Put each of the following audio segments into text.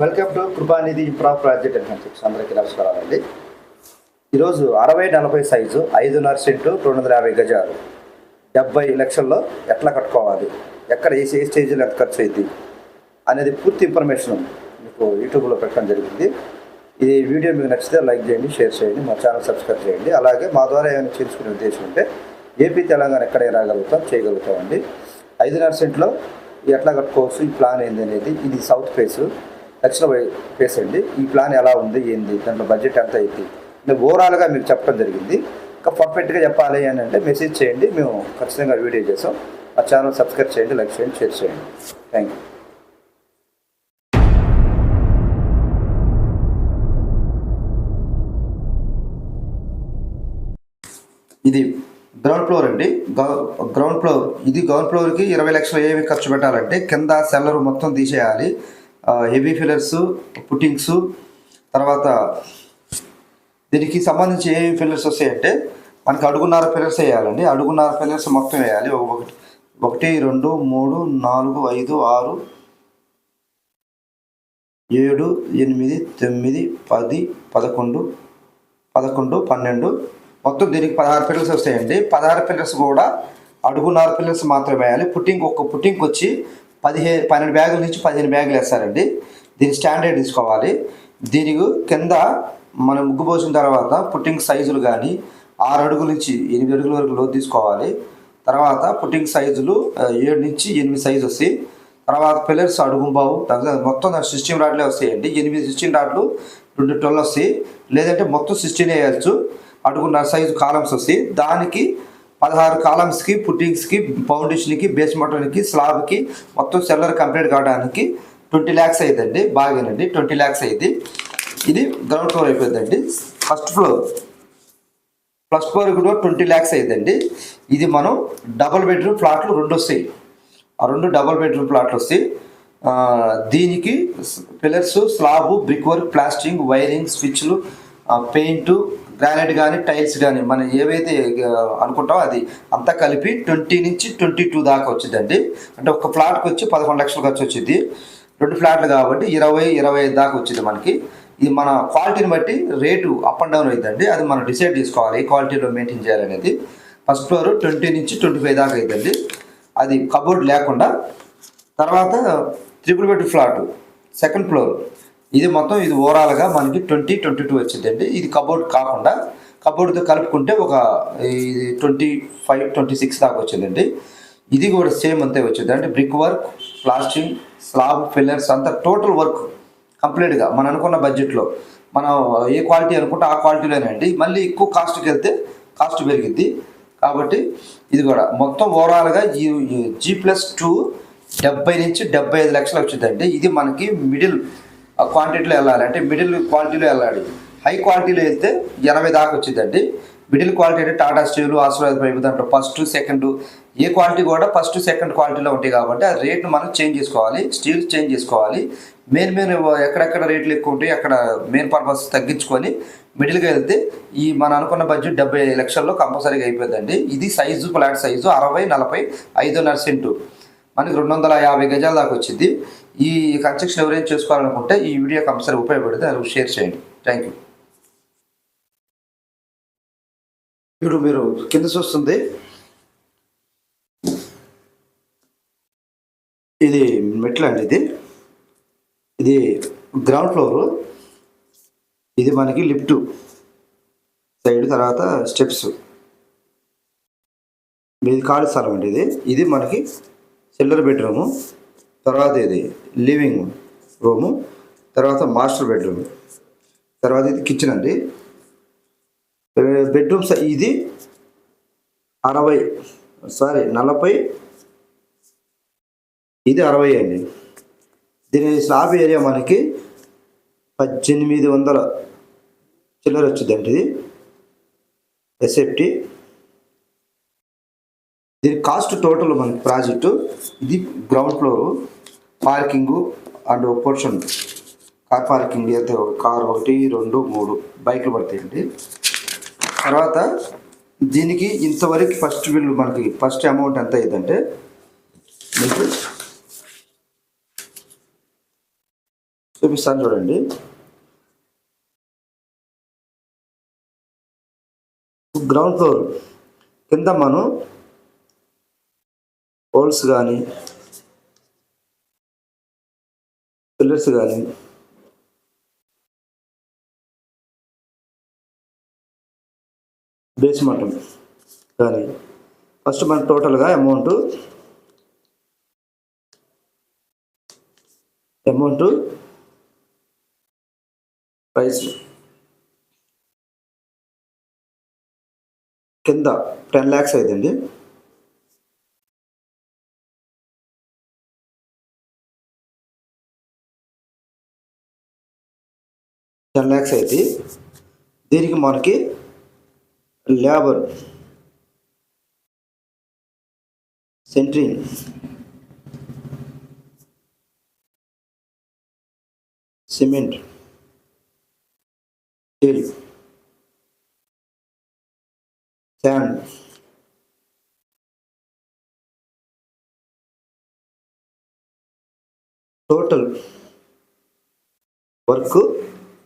Welcome to Krupanidhi improv project and construction. అందరికీ నమస్కారాలండి. ఈరోజు 60-40 సైజు 5.5 సెంటు 250 గజాలు 70 లక్షల్లో ఎట్లా కట్టుకోవాలి, ఎక్కడ ఏ స్టేజ్లో ఎంత ఖర్చు అయింది అనేది పూర్తి ఇన్ఫర్మేషన్ మీకు యూట్యూబ్లో పెట్టడం జరిగింది. ఈ వీడియో మీకు నచ్చితే లైక్ చేయండి, షేర్ చేయండి, మా ఛానల్ సబ్స్క్రైబ్ చేయండి. అలాగే మా ద్వారా ఏమైనా చేర్చుకునే ఉద్దేశం ఉంటే ఏపీ తెలంగాణ ఎక్కడే చేయగలుగుతామండి. 5.5 సెంట్లో ఎట్లా కట్టుకోవచ్చు, ఈ ప్లాన్ ఏంది అనేది. ఇది సౌత్ ఫేసు, దక్షిణ ఫేస్ అండి. ఈ ప్లాన్ ఎలా ఉంది, ఏంది, దాంట్లో బడ్జెట్ ఎంత అయింది, నేను ఓవరాల్గా మీకు చెప్పడం జరిగింది. ఇంకా పర్ఫెక్ట్గా చెప్పాలి అని అంటే మెసేజ్ చేయండి, మేము ఖచ్చితంగా వీడియో చేసాం. మా ఛానల్ సబ్స్క్రైబ్ చేయండి, లైక్ చేయండి, షేర్ చేయండి. Thank you. ఇది గ్రౌండ్ ఫ్లోర్ అండి. గ్రౌండ్ ఫ్లోర్ ఇది. గ్రౌండ్ ఫ్లోర్కి 20 లక్షలు ఏమి ఖర్చు పెట్టాలంటే కింద సెల్లర్ మొత్తం తీసేయాలి. హెవీ ఫిల్లర్స్, పుట్టింగ్స్, తర్వాత దీనికి సంబంధించి ఏ ఫిల్లర్స్ వస్తాయంటే మనకి అడుగున్నర ఫిల్లర్స్ వేయాలండి. అడుగున్నర ఫిల్లర్స్ మొత్తం వేయాలి. 1 2 3 4 5 6 7 8 9 10 11 12 మొత్తం దీనికి 16 ఫిల్లర్స్ వస్తాయండి. 16 ఫిల్లర్స్ కూడా అడుగున్నర ఫిల్లర్స్ మాత్రమే వేయాలి. ఒక్క పుట్టింగ్కి వచ్చి 12 బ్యాగుల నుంచి 15 బ్యాగులు వేస్తారండి. దీని స్టాండర్డ్ తీసుకోవాలి. దీనికి కింద మనం ముగ్గు పోసిన తర్వాత పుట్టింగ్ సైజులు కానీ 6 అడుగుల నుంచి 8 అడుగుల వరకు లోతు తీసుకోవాలి. తర్వాత పుట్టింగ్ సైజులు 7 నుంచి 8 సైజు వస్తాయి. తర్వాత పిల్లర్స్ అడుగుంబావు మొత్తం 16 రాడ్లే వస్తాయండి. 8 16 రాడ్లు 2 12 వస్తాయి. లేదంటే మొత్తం 16 వేయచ్చు. అడుగున్నర సైజు కాలమ్స్ వస్తాయి. దానికి 16 కాలమ్స్కి, పుట్టింగ్స్కి, ఫౌండేషన్కి, బేస్ మోటార్కి, స్లాబ్కి మొత్తం సెల్లర్ కంప్లీట్ కావడానికి 20 lakhs అయ్యిందండి. బాగానండి, 20 lakhs అయ్యింది. ఇది గ్రౌండ్ ఫ్లోర్ అయిపోయిందండి. ఫస్ట్ ఫ్లోర్ కూడా 20 lakhs అయ్యిందండి. ఇది మనం డబుల్ బెడ్రూమ్ ఫ్లాట్లు 2 వస్తాయి. ఆ 2 డబుల్ బెడ్రూమ్ ఫ్లాట్లు వస్తాయి. దీనికి pillars, slab, brick work, plastering, wiring, స్విచ్లు, పెయింట్, గ్రానైట్ కానీ, టైల్స్ కానీ మనం ఏవైతే అనుకుంటామో అది అంతా కలిపి 20 నుంచి 22 దాకా వచ్చిందండి. అంటే ఒక ఫ్లాట్కి వచ్చి 11 లక్షలు ఖర్చు వచ్చింది. 2 ఫ్లాట్లు కాబట్టి 20-25 దాకా వచ్చింది మనకి. ఇది మన క్వాలిటీని బట్టి రేటు అప్ అండ్ డౌన్ అవుతుందండి. అది మనం డిసైడ్ చేసుకోవాలి ఏ క్వాలిటీలో మెయింటైన్ చేయాలనేది. ఫస్ట్ ఫ్లోర్ 20 నుంచి 25 దాకా అవుతుందండి, అది కబోర్డ్ లేకుండా. తర్వాత 3 బెడ్ ఫ్లాట్ సెకండ్ ఫ్లోర్. ఇది మొత్తం ఇది ఓవరాల్గా మనకి 20-22 వచ్చిందండి. ఇది కబోర్డ్ కాకుండా, కబోర్డ్తో కలుపుకుంటే ఒక 25-26 దాకా వచ్చిందండి. ఇది కూడా సేమ్ అంతే వచ్చింది. అంటే brick work, plastering, slab, fillers అంతా టోటల్ వర్క్ కంప్లీట్గా మనం అనుకున్న బడ్జెట్లో మనం ఏ క్వాలిటీ అనుకుంటే ఆ క్వాలిటీలోనే అండి. మళ్ళీ ఎక్కువ కాస్ట్కి వెళ్తే కాస్ట్ పెరిగిద్ది. కాబట్టి ఇది కూడా మొత్తం ఓవరాల్గా G+2 70 నుంచి 75 లక్షలు వచ్చిందండి. ఇది మనకి మిడిల్ క్వాంటిటీలో వెళ్ళాలి, అంటే మిడిల్ క్వాలిటీలో వెళ్ళాలి. హై క్వాలిటీలో వెళ్తే 80 దాకా వచ్చిందండి. మిడిల్ క్వాలిటీ అంటే టాటా స్టీల్, ఆశీర్వాద్ పైపు, దాంట్లో ఫస్ట్ సెకండ్ ఏ క్వాలిటీ కూడా ఫస్ట్ సెకండ్ క్వాలిటీలో ఉంటాయి. కాబట్టి ఆ రేట్ను మనం చేంజ్ చేసుకోవాలి, స్టీల్ చేంజ్ చేసుకోవాలి. మెయిన్ ఎక్కడెక్కడ రేట్లు ఎక్కువ ఉంటాయి అక్కడ మెయిన్ పర్పస్ తగ్గించుకొని మిడిల్గా వెళ్తే ఈ మనం అనుకున్న బడ్జెట్ 70 లక్షల్లో కంపల్సరీగా అయిపోతుందండి. ఇది సైజు, ఫ్లాట్ సైజు 60-40 5.5 సెంటు మనకి 250 గజాల దాకా వచ్చింది. ఈ కన్స్ట్రక్షన్ ఎవరైనా చేసుకోవాలనుకుంటే ఈ వీడియో కంపల్సరీ ఉపయోగపడితే అది షేర్ చేయండి. Thank you. ఇప్పుడు మీరు కింద చూస్తుంది ఇది మెట్లు అండి. ఇది గ్రౌండ్ ఫ్లోరు. ఇది మనకి లిఫ్ట్ సైడ్, తర్వాత స్టెప్స్, ఇది ఖాళీ స్థలం అండి. ఇది మనకి చిల్లర బెడ్రూము, తర్వాత ఇది లివింగ్ రూము, తర్వాత మాస్టర్ బెడ్రూమ్, తర్వాత ఇది కిచెన్ అండి. బెడ్రూమ్స్ ఇది 40, ఇది 60 అండి. దీని స్లాబ్ ఏరియా మనకి 1800 చిల్లర వచ్చిందండి. ఇది ఎస్ఎఫ్టీ. దీని కాస్ట్ టోటల్ మనకి ప్రాజెక్టు. ఇది ground floor, parking and portion car parking అయితే కార్ 1 2 3 బైక్లు పడతాయండి. తర్వాత దీనికి ఇంతవరకు ఫస్ట్ బిల్ మనకి ఫస్ట్ అమౌంట్ ఎంత అయిందంటే మీకు చూపిస్తాను చూడండి. గ్రౌండ్ ఫ్లోర్ కింద మనం పోల్స్ కానీ పిల్లర్స్ కానీ బేస్ మట్టం కానీ ఫస్ట్ మన టోటల్గా అమౌంట్ ప్రైస్ కింద 10 lakhs అయిందండి. అయితే దీనికి మనకి labour, centring, cement, steel, sand, total work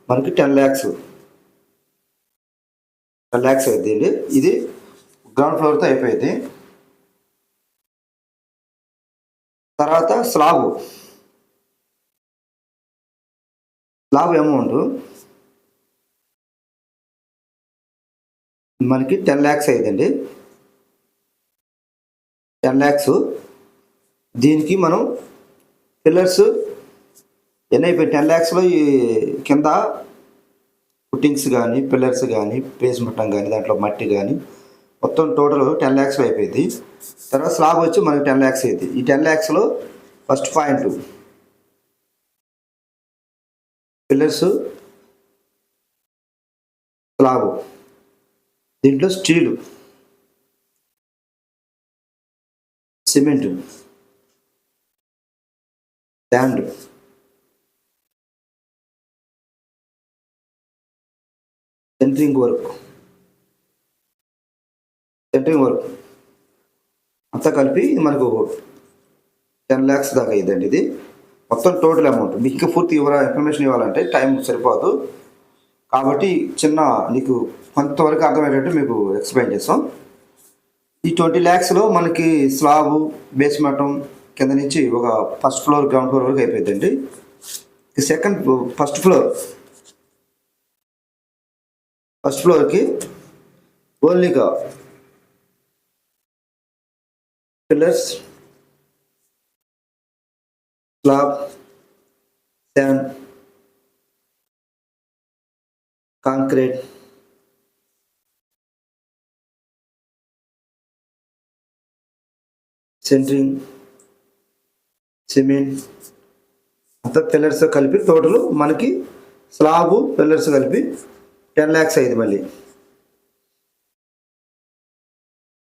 మనకి 10 lakhs అవుతుంది. ఇది గ్రౌండ్ ఫ్లోర్తో అయిపోయింది. తర్వాత స్లాబ్ అమౌంట్ మనకి 10 lakhs అయిందండి. 10 lakhs. దీనికి మనం పిల్లర్స్ ఎన్ని అయిపోయి 10 lakhsలో ఈ కింద ఫుట్టింగ్స్ కానీ పిల్లర్స్ కానీ బేస్ మట్టం కానీ దాంట్లో మట్టి కానీ మొత్తం టోటల్ 10 lakhsలో అయిపోయింది. తర్వాత స్లాబ్ వచ్చి మనకి 10 lakhs అయింది. ఈ 10 lakhsలో ఫస్ట్ పాయింట్ పిల్లర్స్, స్లాబ్, దీంట్లో steel, cement, sand, centring work అంతా కలిపి మనకు 10 lakhs దాకా అయ్యిందండి. ఇది మొత్తం టోటల్ అమౌంట్. మీకు పూర్తి ఇన్ఫర్మేషన్ ఇవ్వాలంటే టైం సరిపోదు, కాబట్టి చిన్న నీకు కొంతవరకు అర్థమయ్యేటట్టు మీకు ఎక్స్ప్లెయిన్ చేస్తాం. ఈ 20 lakhsలో మనకి స్లాబు, బేస్ మట్టం కింద నుంచి ఒక ఫస్ట్ ఫ్లోర్, గ్రౌండ్ ఫ్లోర్ వరకు అయిపోయిందండి. ఫస్ట్ ఫ్లోర్కి ఓన్లీగా pillars, slab, sand, concrete, centring, cement అంతా పిల్లర్స్ కలిపి టోటల్ మనకి స్లాబు పిల్లర్స్ కలిపి 10 lakhs అయింది. మళ్ళీ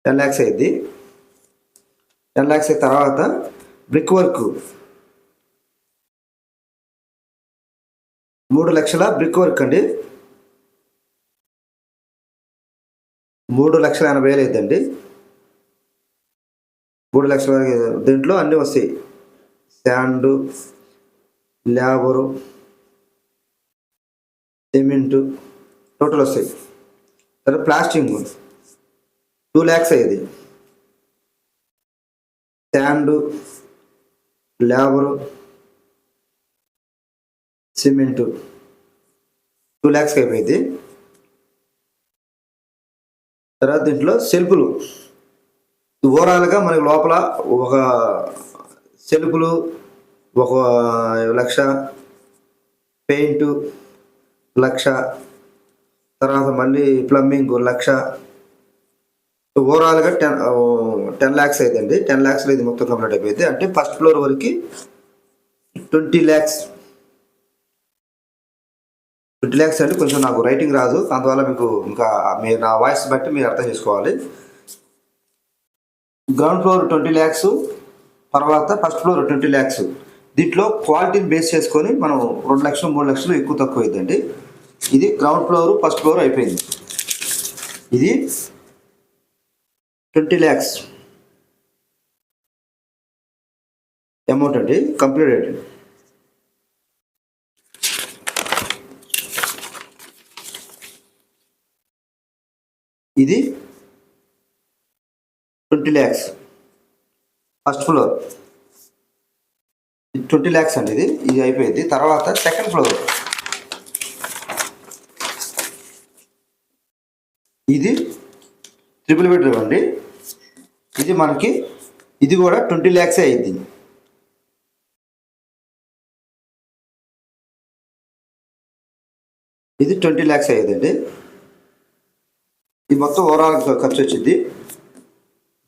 10 lakhs అయింది. 10 lakhs అయిన తర్వాత బ్రిక్ వర్క్ 3 లక్షల బ్రిక్ వర్క్ అండి. 3,80,000 అయిద్దండి. 3 లక్షల దీంట్లో అన్నీ వస్తాయి. శాండు, లేబరు, సిమెంటు టోటల్ వస్తాయి. తర్వాత ప్లాస్టింగ్ 2 lakhs అయ్యేది. శాండు, లేబరు, సిమెంటు 2 lakhs అయిపోయింది. తర్వాత దీంట్లో సెల్ఫ్లు ఓవరాల్గా మనకి లోపల ఒక సెల్ఫ్లు 1,00,000, పెయింటు 1,00,000, తర్వాత మళ్ళీ ప్లంబింగ్ 1,00,000, ఓవరాల్గా 10 lakhs అయిందండి. 10 lakhsలో ఇది మొత్తం కంప్లీట్ అయిపోయింది. అంటే ఫస్ట్ ఫ్లోర్ వరకు 20 lakhs. 20 lakhs అంటే కొంచెం నాకు రైటింగ్ రాదు, అందువల్ల మీకు ఇంకా మీరు నా వాయిస్ బట్టి మీరు అర్థం చేసుకోవాలి. గ్రౌండ్ ఫ్లోర్ 20 lakhs, తర్వాత ఫస్ట్ ఫ్లోర్ 20 lakhs. దీంట్లో క్వాలిటీని బేస్ చేసుకొని మనం 2 లక్షలు 3 లక్షలు ఎక్కువ తక్కువ అయిందండి. ఇది గ్రౌండ్ ఫ్లోర్ ఫస్ట్ ఫ్లోర్ అయిపోయింది. ఇది 20 lakhs అమౌంట్ అండి, కంప్లీట్. ఇది 20 lakhs ఫస్ట్ ఫ్లోర్, 20 lakhs అండి. ఇది అయిపోయింది. తర్వాత సెకండ్ ఫ్లోర్, ఇది ట్రిపుల్ బెడ్రూమ్ అండి. ఇది మనకి ఇది కూడా 20 lakhs అయింది. ఇది 20 lakhs అయ్యేదండి. ఇది మొత్తం ఓవరాల్ ఖర్చు వచ్చింది.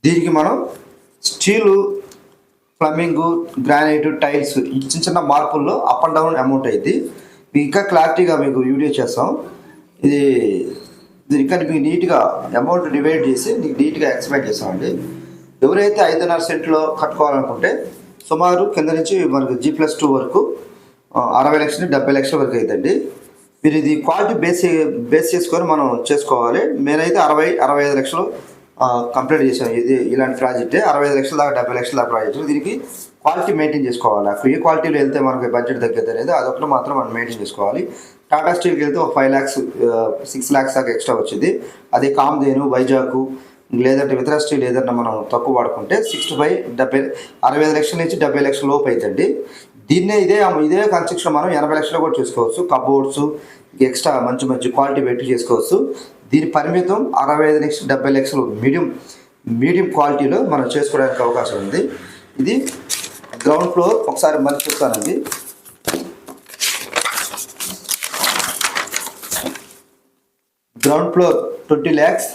దీనికి మనం స్టీలు, ప్లంబింగ్, గ్రానైట్, టైల్స్ చిన్న చిన్న మార్పుల్లో అప్ అండ్ డౌన్ అమౌంట్ అయింది. మీకు ఇంకా క్లారిటీగా మీకు వీడియో చేస్తాం. ఇది ఇంకా మీకు నీట్గా అమౌంట్ డివైడ్ చేసి మీకు నీట్గా ఎక్స్ప్లెయిన్ చేస్తామండి. ఎవరైతే 5.5 సెంట్లో కట్టుకోవాలనుకుంటే సుమారు కింద నుంచి మనకు G+2 వరకు 60 లక్షలు 70 లక్షల వరకు అవుతుందండి. మీరు ఇది క్వాలిటీ బేస్ చేసుకొని మనం చేసుకోవాలి. నేనైతే 60-65 లక్షలు కంప్లీట్ చేశాను. ఇది ఇలాంటి ప్రాజెక్టే 65 లక్షల దాకా 70 లక్షల దాకా ప్రాజెక్ట్. దీనికి క్వాలిటీ మెయింటైన్ చేసుకోవాలి. అక్కడ ఏ క్వాలిటీలో వెళ్తే మనకి బడ్జెట్ తగ్గుతుంది అనేది అదొకటి మాత్రం మనం మెయింటైన్ చేసుకోవాలి. టాటా స్టీల్కి వెళ్తే ఒక 5 lakhs 6 lakhs దాకా ఎక్స్ట్రా వచ్చింది. అదే కామ్దేను, వైజాగ్ లేదంటే ఇతర స్టీల్ ఏదన్నా మనం తక్కువ వాడుకుంటే 65 లక్షల నుంచి 70 లక్షల లోపు అవుతుంది. దీన్నే ఇదే కన్స్ట్రక్షన్ మనం 80 లక్షలు కూడా చేసుకోవచ్చు. కబోర్డ్స్ ఎక్స్ట్రా మంచి క్వాలిటీ పెట్టి చేసుకోవచ్చు. దీని పరిమితం 65 నుంచి 70 లక్షలు మీడియం క్వాలిటీలో మనం చేసుకోవడానికి అవకాశం ఉంది. ఇది గ్రౌండ్ ఫ్లోర్. ఒకసారి మళ్ళీ చూస్తానండి. Ground floor 20 lakhs,